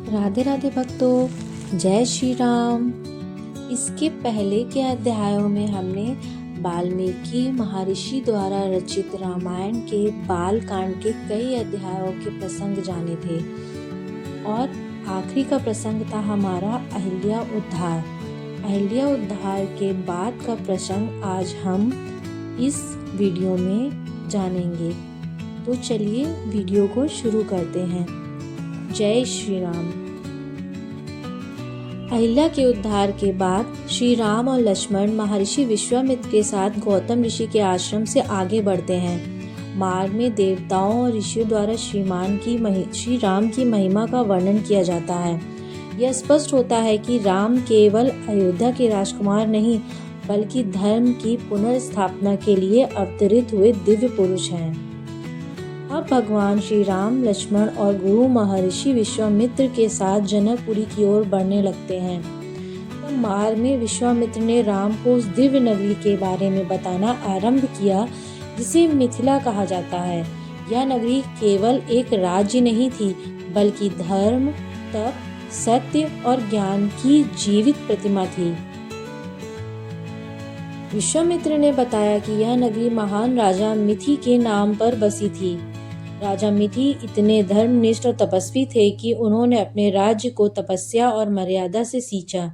राधे राधे भक्तों, जय श्री राम। इसके पहले के अध्यायों में हमने वाल्मीकि महर्षि द्वारा रचित रामायण के बाल कांड के कई अध्यायों के प्रसंग जाने थे और आखिरी का प्रसंग था हमारा अहिल्या उद्धार। अहिल्या उद्धार के बाद का प्रसंग आज हम इस वीडियो में जानेंगे। तो चलिए वीडियो को शुरू करते हैं। जय श्री राम। अहिल्या के उद्धार के बाद श्री राम और लक्ष्मण महर्षि विश्वामित्र के साथ गौतम ऋषि के आश्रम से आगे बढ़ते हैं। मार्ग में देवताओं और ऋषियों द्वारा श्री राम की महिमा का वर्णन किया जाता है। यह स्पष्ट होता है कि राम केवल अयोध्या के राजकुमार नहीं बल्कि धर्म की पुनर्स्थापना के लिए अवतरित हुए दिव्य पुरुष हैं। अब भगवान श्री राम लक्ष्मण और गुरु महर्षि विश्वामित्र के साथ जनकपुरी की ओर बढ़ने लगते हैं। तो मार्ग में विश्वामित्र ने राम को उस दिव्य नगरी के बारे में बताना आरंभ किया जिसे मिथिला कहा जाता है। यह नगरी केवल एक राज्य नहीं थी बल्कि धर्म, तप, सत्य और ज्ञान की जीवित प्रतिमा थी। विश्वामित्र ने बताया कि यह नगरी महान राजा मिथि के नाम पर बसी थी। राजा मिथि इतने धर्मनिष्ठ और तपस्वी थे कि उन्होंने अपने राज्य को तपस्या और मर्यादा से सींचा।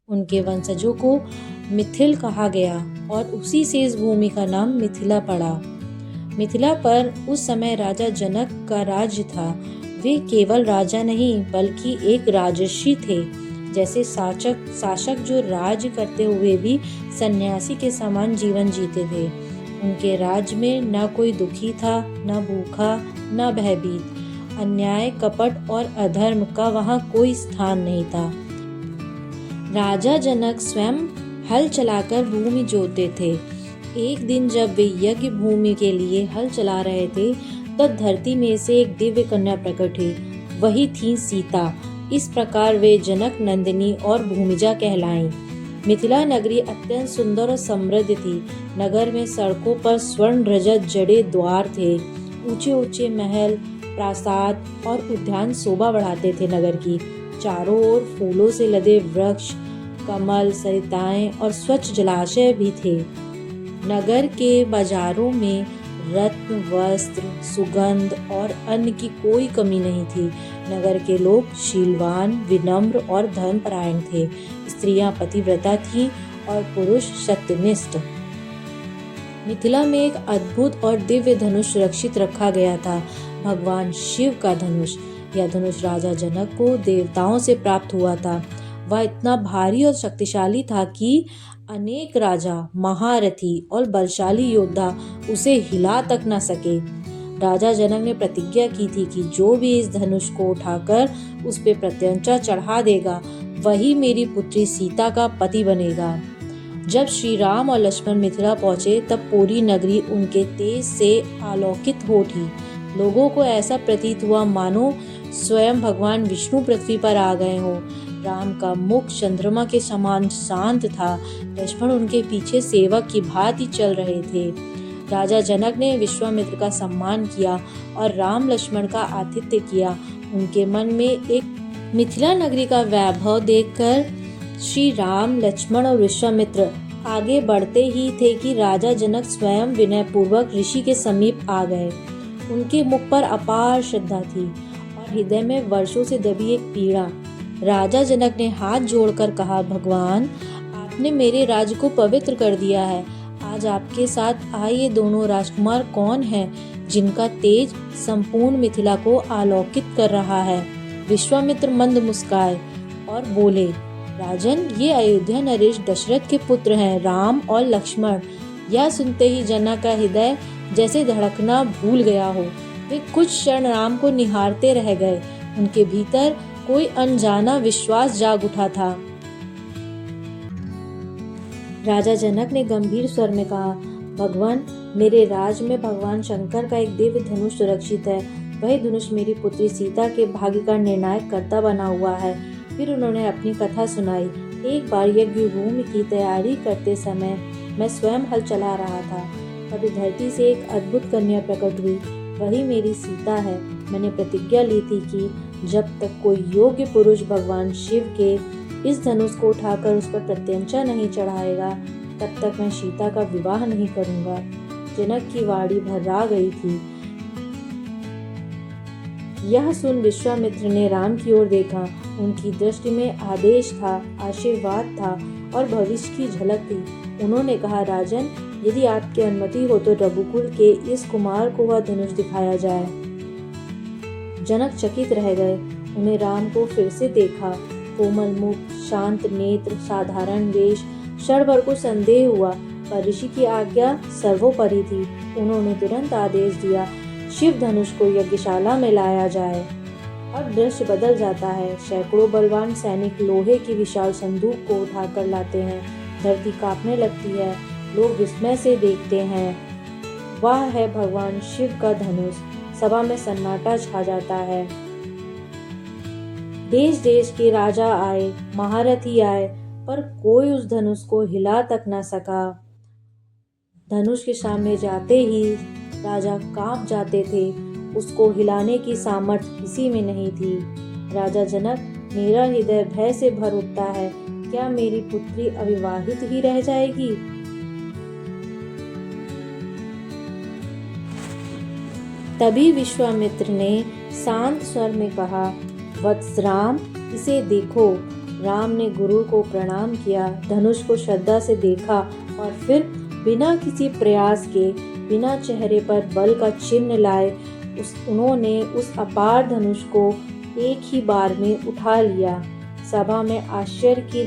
उनके वंशजों को मिथिल कहा गया और उसी से इस भूमि का नाम मिथिला पड़ा। मिथिला पर उस समय राजा जनक का राज्य था। वे केवल राजा नहीं बल्कि एक राजर्षि थे। जैसे शासक जो राज्य करते हुए भी सन्यासी के समान जीवन जीते थे। उनके राज्य में न कोई दुखी था, न भूखा, न भयभीत। अन्याय, कपट और अधर्म का वहाँ कोई स्थान नहीं था। राजा जनक स्वयं हल चलाकर भूमि जोतते थे। एक दिन जब वे यज्ञ भूमि के लिए हल चला रहे थे तब धरती में से एक दिव्य कन्या प्रकट हुई। वही थी सीता। इस प्रकार वे जनक नंदिनी और भूमिजा कहलाईं। मिथिला नगरी अत्यंत सुंदर और समृद्ध थी। नगर में सड़कों पर स्वर्ण रजत जड़े द्वार थे। ऊंचे ऊंचे महल, प्रासाद और उद्यान शोभा बढ़ाते थे। नगर की चारों ओर फूलों से लदे वृक्ष, कमल, सरिताएं और स्वच्छ जलाशय भी थे। नगर के बाजारों में रत्न, वस्त्र, सुगंध और अन्न की कोई कमी नहीं थी। नगर के लोग शीलवान, विनम्र और धर्मपरायण थे। स्त्रियां पतिव्रता थीं और पुरुष सत्यनिष्ठ। मिथिला में एक अद्भुत और दिव्य धनुष सुरक्षित रखा गया था, भगवान शिव का धनुष। यह धनुष राजा जनक को देवताओं से प्राप्त हुआ था। वह इतना भारी और शक्तिशाली था कि अनेक राजा, महारथी और बलशाली योद्धा उसे हिला तक न सके। राजा जनक ने प्रतिज्ञा की थी कि जो भी इस धनुष को उठाकर उस पे प्रत्यंचा चढ़ा देगा वही मेरी पुत्री सीता का पति बनेगा। जब श्री राम और लक्ष्मण मिथिला पहुंचे तब पूरी नगरी उनके तेज से आलोकित हो उठी। लोगों को ऐसा प्रतीत हुआ मानो स्वयं भगवान विष्णु पृथ्वी पर आ गए हों। राम का मुख चंद्रमा के समान शांत था। लक्ष्मण उनके पीछे सेवक की भांति चल रहे थे। राजा जनक ने विश्वामित्र का सम्मान किया और राम लक्ष्मण का आतिथ्य किया। उनके मन में एक मिथिला नगरी का वैभव देखकर श्री राम, लक्ष्मण और विश्वामित्र आगे बढ़ते ही थे कि राजा जनक स्वयं विनयपूर्वक ऋषि के समीप आ गए। उनके मुख पर अपार श्रद्धा थी और हृदय में वर्षों से दबी एक पीड़ा। राजा जनक ने हाथ जोड़कर कहा, भगवान, आपने मेरे राज्य को पवित्र कर दिया है। आज आपके साथ आए ये दोनों राजकुमार कौन हैं जिनका तेज संपूर्ण मिथिला को आलोकित कर रहा है? विश्वामित्र मंद मुस्काए और बोले, राजन, ये अयोध्या नरेश दशरथ के पुत्र हैं, राम और लक्ष्मण। यह सुनते ही जनक का हृदय जैसे धड़कना भूल गया हो। वे कुछ क्षण राम को निहारते रह गए। उनके भीतर कोई अनजाना विश्वास जाग उठा था। राजा जनक ने गंभीर स्वर में कहा, भगवान, मेरे राज में भगवान शंकर का एक दिव्य धनुष सुरक्षित है। वही धनुष मेरी पुत्री सीता के भाग्य का निर्णायक कर्ता बना हुआ है। फिर उन्होंने अपनी कथा सुनाई। एक बार यज्ञ भूमि की तैयारी करते समय मैं स्वयं हल चला रहा था। तभी धरती से एक अद्भुत कन्या प्रकट हुई। वही मेरी सीता है। मैंने प्रतिज्ञा ली थी कि जब तक कोई योग्य पुरुष भगवान शिव के इस धनुष को उठाकर उस पर प्रत्यंचा नहीं चढ़ाएगा, तब तक मैं सीता का विवाह नहीं करूंगा। जनक की वाणी भर्रा गई थी। यह सुन विश्वामित्र ने राम की ओर देखा। उनकी दृष्टि में आदेश था, आशीर्वाद था और भविष्य की झलक थी। उन्होंने कहा, राजन, यदि आपकी अनुमति हो तो रघुकुल के इस कुमार को वह धनुष दिखाया जाए। जनक चकित रह गए। उन्हें राम को फिर से देखा। कोमल मुख, शांत नेत्र, साधारण वेश। क्षण भर को संदेह हुआ, पर ऋषि की आज्ञा सर्वोपरि थी। उन्होंने तुरंत आदेश दिया, शिव धनुष को यज्ञशाला में लाया जाए। अब दृश्य बदल जाता है। सैकड़ों बलवान सैनिक लोहे की विशाल संदूक को उठाकर लाते हैं। धरती कांपने लगती है। लोग विस्मय से देखते हैं। वह है भगवान शिव का धनुष। सभा में सन्नाटा छा जाता है। देश देश के राजा आए, महारथी आए, पर कोई उस धनुष को हिला तक न सका। धनुष के सामने जाते ही राजा कांप जाते थे। उसको हिलाने की सामर्थ्य किसी में नहीं थी। राजा जनक, मेरा हृदय भय से भर उठता है। क्या मेरी पुत्री अविवाहित ही रह जाएगी? तभी विश्वामित्र ने शांत स्वर में कहा, वत्स राम, इसे देखो। राम ने गुरु को प्रणाम किया, धनुष को श्रद्धा से देखा और फिर बिना किसी प्रयास के, बिना चेहरे पर बल का चिन्ह लाए उन्होंने उस अपार धनुष को एक ही बार में उठा लिया। सभा में आश्चर्य की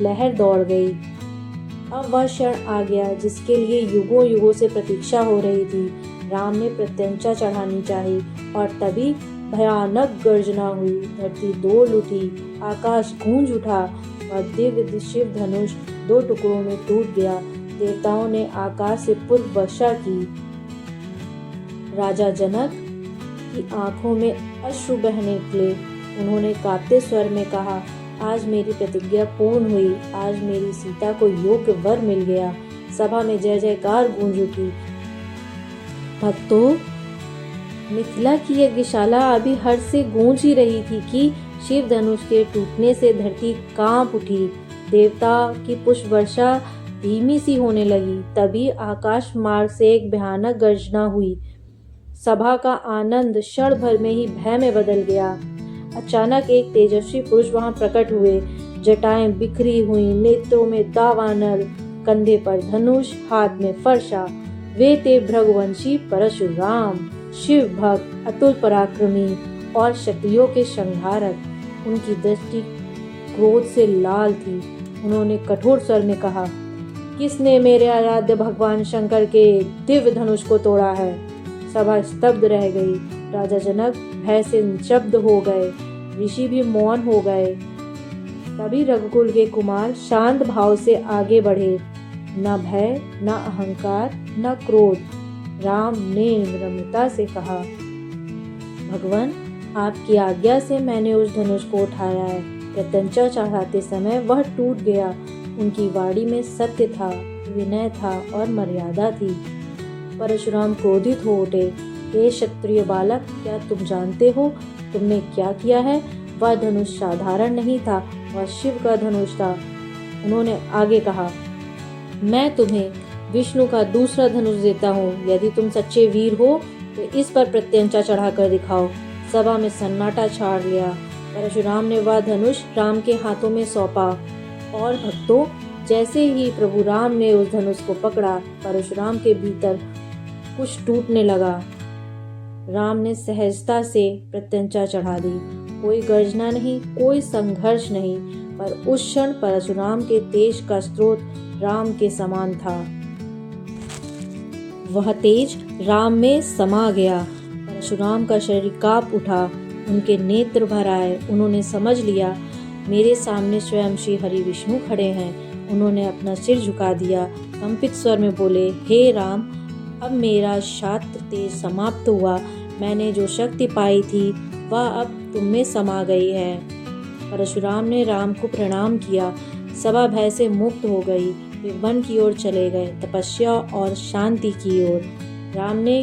लहर दौड़ गई। अब वह क्षण आ गया जिसके लिए युगों युगों से प्रतीक्षा हो रही थी। राम ने प्रत्यंचा चढ़ानी चाहिए और तभी भयानक गर्जना हुई। धरती डोल उठी, आकाश गूंज उठा और दिव्य शिव धनुष दो टुकड़ों में टूट गया। देवताओं ने आकाश से पुष्प वर्षा की। राजा जनक की आंखों में अश्रु बहने निकले। उन्होंने कांपते स्वर में कहा, आज मेरी प्रतिज्ञा पूर्ण हुई। आज मेरी सीता को योग्य वर मिल गया। सभा में जय जयकार गूंज उठी। भक्तों, मिथिला की यज्ञशाला अभी हर्ष से गूंज ही रही थी कि शिव धनुष के टूटने से धरती कांप उठी। देवता की पुष्प वर्षा धीमी सी होने लगी। तभी आकाश मार्ग से एक भयानक गर्जना हुई। सभा का आनंद क्षण भर में ही भय में बदल गया। अचानक एक तेजस्वी पुरुष वहां प्रकट हुए। जटाएं बिखरी हुई, नेत्रों में दावानल, कंधे पर धनुष, हाथ में फरसा। वे थे भृगुवंशी परशुराम, शिव भक्त, अतुल पराक्रमी और शक्तियों के संहारक। उनकी दृष्टि क्रोध से लाल थी। उन्होंने कठोर स्वर में कहा, किसने मेरे आराध्य भगवान शंकर के दिव्य धनुष को तोड़ा है? सभा स्तब्ध रह गई। राजा जनक भय से निशब्द हो गए। ऋषि भी मौन हो गए। तभी रघुकुल के कुमार शांत भाव से आगे बढ़े। न भय, न अहंकार, न क्रोध। राम ने नम्रता से कहा, भगवान, आपकी आज्ञा से मैंने उस धनुष को उठाया है। प्रत्यंचा चढ़ाते समय वह टूट गया। उनकी वाणी में सत्य था, विनय था और मर्यादा थी। परशुराम क्रोधित हो उठे। हे क्षत्रिय बालक, क्या तुम जानते हो तुमने क्या किया है? वह धनुष साधारण नहीं था, वह शिव का धनुष था। उन्होंने आगे कहा, मैं तुम्हें विष्णु का दूसरा धनुष देता हूँ। यदि तुम सच्चे वीर हो तो इस पर प्रत्यंचा चढ़ाकर दिखाओ। सभा में सन्नाटा छा गया। परशुराम ने वह धनुष राम के हाथों में सौंपा और भक्तों, जैसे ही प्रभु राम ने उस धनुष को पकड़ा, परशुराम के भीतर कुछ टूटने लगा। राम ने सहजता से प्रत्यंचा चढ़ा दी। कोई गर्जना नहीं, कोई संघर्ष नहीं, पर उस क्षण परशुराम के तेज का स्रोत राम के समान था। वह तेज राम में समा गया। परशुराम का शरीर कांप उठा। उनके नेत्र भर आए। उन्होंने समझ लिया, मेरे सामने स्वयं श्री हरि विष्णु खड़े हैं। उन्होंने अपना सिर झुका दिया। कंपित स्वर में बोले, हे राम, अब मेरा शास्त्र तेज समाप्त हुआ। मैंने जो शक्ति पाई थी वह अब तुम में समा गई है। परशुराम ने राम को प्रणाम किया। सभा भय से मुक्त हो गई। वे वन की ओर चले गए, तपस्या और शांति की ओर। राम ने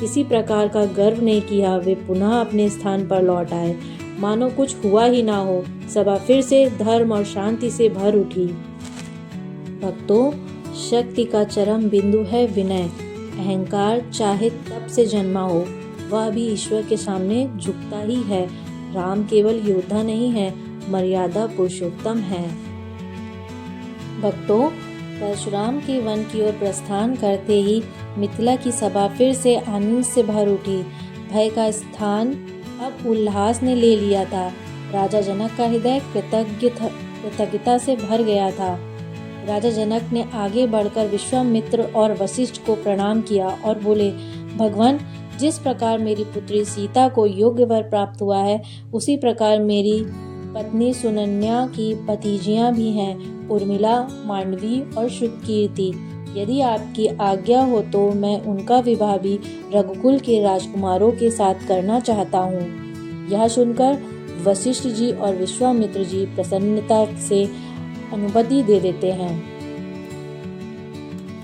किसी प्रकार का गर्व नहीं किया। वे पुनः अपने स्थान पर लौट आए मानो कुछ हुआ ही ना हो। सभा फिर से धर्म और शांति से भर उठी। भक्तों, शक्ति का चरम बिंदु है विनय। अहंकार चाहे तब से जन्मा हो, वह भी ईश्वर के सामने झुकता ही है। राम केवल योद्धा नहीं है, मर्यादा पुरुषोत्तम है। भक्तों, परशुराम के वन की ओर प्रस्थान करते ही मिथिला की सभा फिर से आनंद से भर उठी। भय का स्थान अब उल्लास ने ले लिया था। राजा जनक का हृदय कृतज्ञता से भर गया था। राजा जनक ने आगे बढ़कर विश्वामित्र और वशिष्ठ को प्रणाम किया और बोले, भगवान, जिस प्रकार मेरी पुत्री सीता को योग्य वर प्राप्त हुआ है, उसी प्रकार मेरी पत्नी सुनन्या की भतीजियां भी हैं, उर्मिला, मांडवी और श्रुतकीर्ति। यदि आपकी आज्ञा हो तो मैं उनका विवाह भी रघुकुल के राजकुमारों के साथ करना चाहता हूँ। यह सुनकर वशिष्ठ जी और विश्वामित्र जी प्रसन्नता से अनुमति दे देते हैं।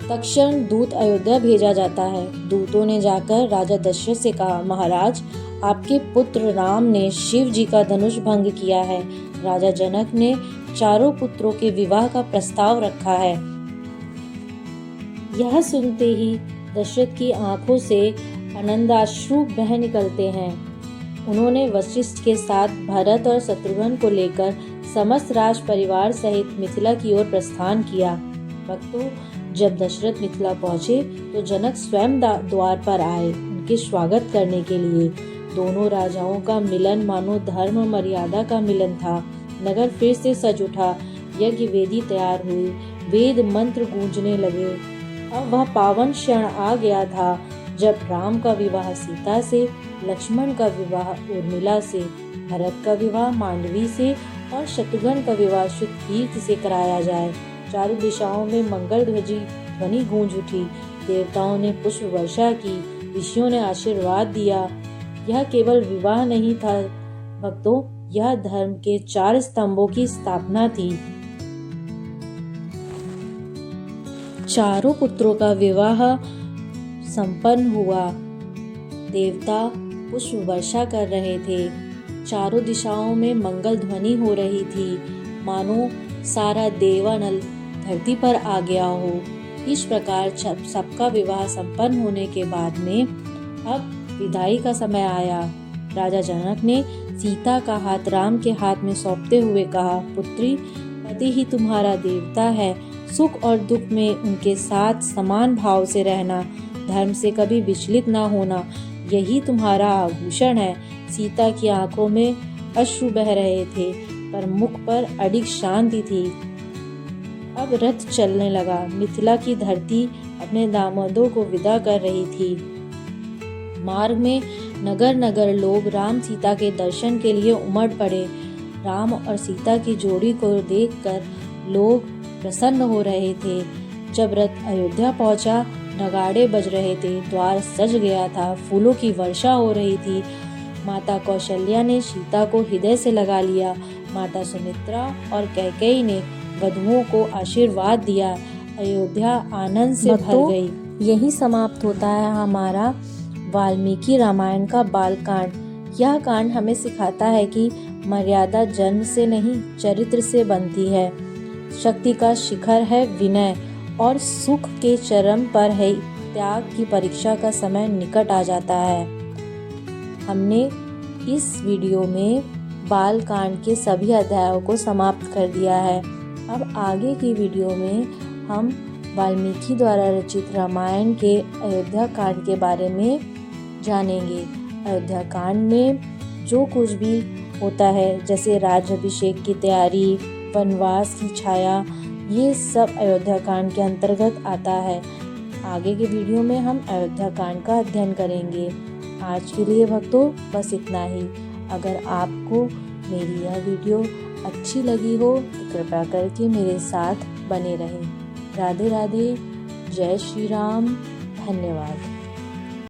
तत्क्षण दूत अयोध्या भेजा जाता है। दूतों ने जाकर राजा दशरथ से कहा, महाराज, आपके पुत्र राम ने शिव जी का धनुष भंग किया है। राजा जनक ने चारों पुत्रों के विवाह का प्रस्ताव रखा है। यह सुनते ही दशरथ की आंखों से आनंदाश्रु बह निकलते हैं। उन्होंने वशिष्ठ के साथ भरत और शत्रुघ्न को लेकर समस्त राज परिवार सहित मिथिला की ओर प्रस्थान किया। भक्तों, जब दशरथ मिथिला पहुंचे तो जनक स्वयं द्वार पर आए उनके स्वागत करने के लिए। दोनों राजाओं का मिलन मानो धर्म मर्यादा का मिलन था। नगर फिर से सज उठा, यज्ञ वेदी तैयार हुई, वेद मंत्र गूंजने लगे। अब वह पावन क्षण आ गया था जब राम का विवाह सीता से, लक्ष्मण का विवाह उर्मिला से, भरत का विवाह मांडवी से और शत्रुघ्न का विवाह श्रुतकीर्ति से कराया जाए। चारों दिशाओं में मंगल ध्वनि गूंज उठी। देवताओं ने पुष्प वर्षा की, ऋषियों ने आशीर्वाद दिया। यह केवल विवाह नहीं था भक्तों, यह धर्म के 4 स्तंभों की स्थापना थी। चारों पुत्रों का विवाह संपन्न हुआ। देवता पुष्प वर्षा कर रहे थे। चारों दिशाओं में मंगल ध्वनि हो रही थी, मानो सारा देवानल धरती पर आ गया हो। इस प्रकार सबका विवाह संपन्न होने के बाद में अब विदाई का समय आया। राजा जनक ने सीता का हाथ राम के हाथ में सौंपते हुए कहा, पुत्री, पति ही तुम्हारा देवता है। सुख और दुख में उनके साथ समान भाव से रहना, धर्म से कभी विचलित ना होना, यही तुम्हारा आभूषण है। सीता की आंखों में अश्रु बह रहे थे, पर मुख पर अडिग शांति थी। अब रथ चलने लगा। मिथिला की धरती अपने दामादों को विदा कर रही थी। मार्ग में नगर नगर लोग राम सीता के दर्शन के लिए उमड़ पड़े। राम और सीता की जोड़ी को देखकर लोग प्रसन्न हो रहे थे। जब रथ अयोध्या पहुंचा, नगाड़े बज रहे थे, द्वार सज गया था, फूलों की वर्षा हो रही थी। माता कौशल्या ने सीता को हृदय से लगा लिया। माता सुमित्रा और कैकेयी ने वधुओं को आशीर्वाद दिया। अयोध्या आनंद से भर गई। यही समाप्त होता है हमारा वाल्मीकि रामायण का बालकांड। यह कांड हमें सिखाता है कि मर्यादा जन्म से नहीं, चरित्र से बनती है। शक्ति का शिखर है विनय और सुख के चरम पर है त्याग की परीक्षा का समय निकट आ जाता है। हमने इस वीडियो में बाल कांड के सभी अध्यायों को समाप्त कर दिया है। अब आगे की वीडियो में हम वाल्मीकि द्वारा रचित रामायण के अयोध्या कांड के बारे में जानेंगे। अयोध्या कांड में जो कुछ भी होता है, जैसे राज्याभिषेक की तैयारी, वनवास की छाया, ये सब अयोध्या कांड के अंतर्गत आता है। आगे के वीडियो में हम अयोध्या कांड का अध्ययन करेंगे। आज के लिए भक्तों बस इतना ही। अगर आपको मेरी यह वीडियो अच्छी लगी हो तो कृपया करके मेरे साथ बने रहें। राधे राधे, जय श्री राम, धन्यवाद।